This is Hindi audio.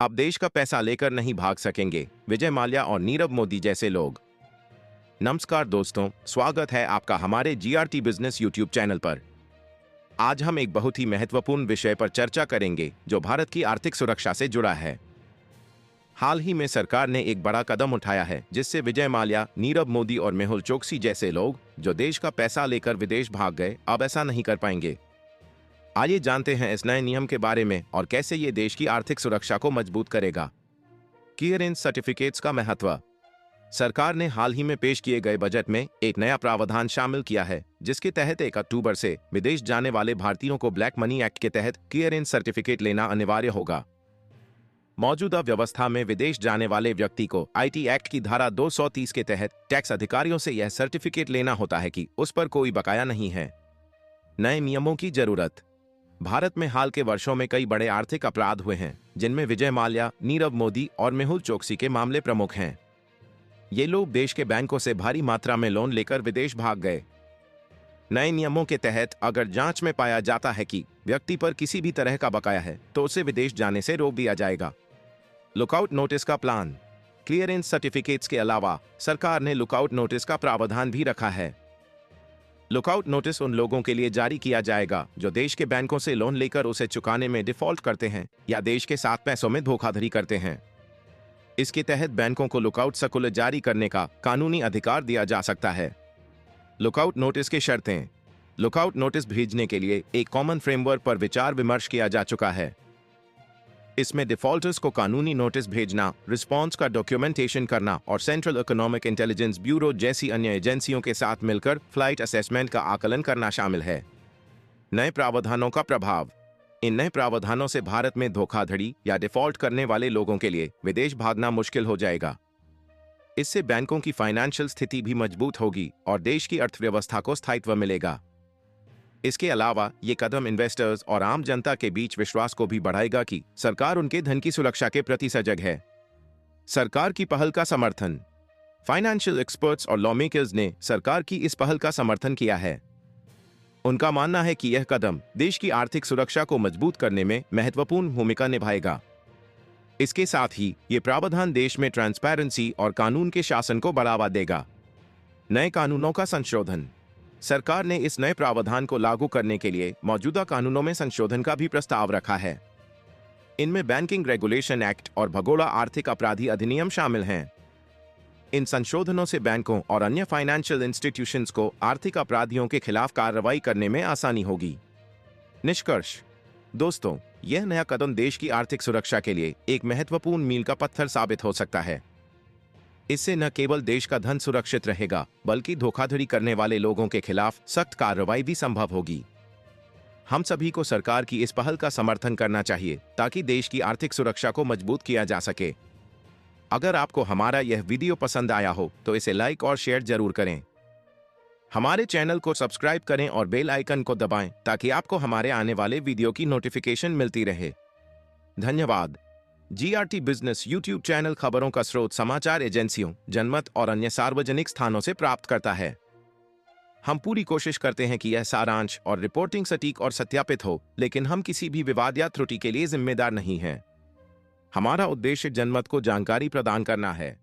अब देश का पैसा लेकर नहीं भाग सकेंगे विजय माल्या और नीरव मोदी जैसे लोग। नमस्कार दोस्तों, स्वागत है आपका हमारे जीआरटी बिजनेस यूट्यूब चैनल पर। आज हम एक बहुत ही महत्वपूर्ण विषय पर चर्चा करेंगे जो भारत की आर्थिक सुरक्षा से जुड़ा है। हाल ही में सरकार ने एक बड़ा कदम उठाया है जिससे विजय माल्या, नीरव मोदी और मेहुल चोकसी जैसे लोग जो देश का पैसा लेकर विदेश भाग गए अब ऐसा नहीं कर पाएंगे। आइए जानते हैं इस नए नियम के बारे में और कैसे ये देश की आर्थिक सुरक्षा को मजबूत करेगा। क्लियरेंस सर्टिफिकेट्स का महत्व। सरकार ने हाल ही में पेश किए गए बजट में एक नया प्रावधान शामिल किया है जिसके तहत 1 अक्टूबर से विदेश जाने वाले भारतीयों को ब्लैक मनी एक्ट के तहत क्लियरेंस सर्टिफिकेट लेना अनिवार्य होगा। मौजूदा व्यवस्था में विदेश जाने वाले व्यक्ति को आईटी एक्ट की धारा 230 के तहत टैक्स अधिकारियों से यह सर्टिफिकेट लेना होता है कि उस पर कोई बकाया नहीं है। नए नियमों की जरूरत। भारत में हाल के वर्षों में कई बड़े आर्थिक अपराध हुए हैं जिनमें विजय माल्या, नीरव मोदी और मेहुल चोकसी के मामले प्रमुख हैं। ये लोग देश के बैंकों से भारी मात्रा में लोन लेकर विदेश भाग गए। नए नियमों के तहत अगर जांच में पाया जाता है कि व्यक्ति पर किसी भी तरह का बकाया है तो उसे विदेश जाने से रोक दिया जाएगा। लुकआउट नोटिस का प्लान। क्लियरेंस सर्टिफिकेट्स के अलावा सरकार ने लुकआउट नोटिस का प्रावधान भी रखा है। लुकआउट नोटिस उन लोगों के लिए जारी किया जाएगा जो देश के बैंकों से लोन लेकर उसे चुकाने में डिफॉल्ट करते हैं या देश के साथ पैसों में धोखाधड़ी करते हैं। इसके तहत बैंकों को लुकआउट सर्कुलर जारी करने का कानूनी अधिकार दिया जा सकता है। लुकआउट नोटिस की शर्तें। लुकआउट नोटिस भेजने के लिए एक कॉमन फ्रेमवर्क पर विचार विमर्श किया जा चुका है। इसमें डिफॉल्टर्स को कानूनी नोटिस भेजना, रिस्पॉन्स का डॉक्यूमेंटेशन करना और सेंट्रल इकोनॉमिक इंटेलिजेंस ब्यूरो जैसी अन्य एजेंसियों के साथ मिलकर फ्लाइट असेसमेंट का आकलन करना शामिल है। नए प्रावधानों का प्रभाव। इन नए प्रावधानों से भारत में धोखाधड़ी या डिफॉल्ट करने वाले लोगों के लिए विदेश भागना मुश्किल हो जाएगा। इससे बैंकों की फाइनेंशियल स्थिति भी मजबूत होगी और देश की अर्थव्यवस्था को स्थायित्व मिलेगा। इसके अलावा ये कदम इन्वेस्टर्स और आम जनता के बीच विश्वास को भी बढ़ाएगा कि सरकार उनके धन की सुरक्षा के प्रति सजग है। सरकार की पहल का समर्थन। फाइनेंशियल एक्सपर्ट्स और लॉमेकर्स ने सरकार की इस पहल का समर्थन किया है। उनका मानना है कि यह कदम देश की आर्थिक सुरक्षा को मजबूत करने में महत्वपूर्ण भूमिका निभाएगा। इसके साथ ही ये प्रावधान देश में ट्रांसपेरेंसी और कानून के शासन को बढ़ावा देगा। नए कानूनों का संशोधन। सरकार ने इस नए प्रावधान को लागू करने के लिए मौजूदा कानूनों में संशोधन का भी प्रस्ताव रखा है। इनमें बैंकिंग रेगुलेशन एक्ट और भगोड़ा आर्थिक अपराधी अधिनियम शामिल हैं। इन संशोधनों से बैंकों और अन्य फाइनेंशियल इंस्टीट्यूशंस को आर्थिक अपराधियों के खिलाफ कार्रवाई करने में आसानी होगी। निष्कर्ष। दोस्तों, यह नया कदम देश की आर्थिक सुरक्षा के लिए एक महत्वपूर्ण मील का पत्थर साबित हो सकता है। इससे न केवल देश का धन सुरक्षित रहेगा बल्कि धोखाधड़ी करने वाले लोगों के खिलाफ सख्त कार्रवाई भी संभव होगी। हम सभी को सरकार की इस पहल का समर्थन करना चाहिए ताकि देश की आर्थिक सुरक्षा को मजबूत किया जा सके। अगर आपको हमारा यह वीडियो पसंद आया हो तो इसे लाइक और शेयर जरूर करें। हमारे चैनल को सब्सक्राइब करें और बेल आइकन को दबाएं ताकि आपको हमारे आने वाले वीडियो की नोटिफिकेशन मिलती रहे। धन्यवाद। जीआरटी बिजनेस यूट्यूब चैनल खबरों का स्रोत समाचार एजेंसियों, जनमत और अन्य सार्वजनिक स्थानों से प्राप्त करता है। हम पूरी कोशिश करते हैं कि यह सारांश और रिपोर्टिंग सटीक और सत्यापित हो, लेकिन हम किसी भी विवाद या त्रुटि के लिए जिम्मेदार नहीं हैं। हमारा उद्देश्य जनमत को जानकारी प्रदान करना है।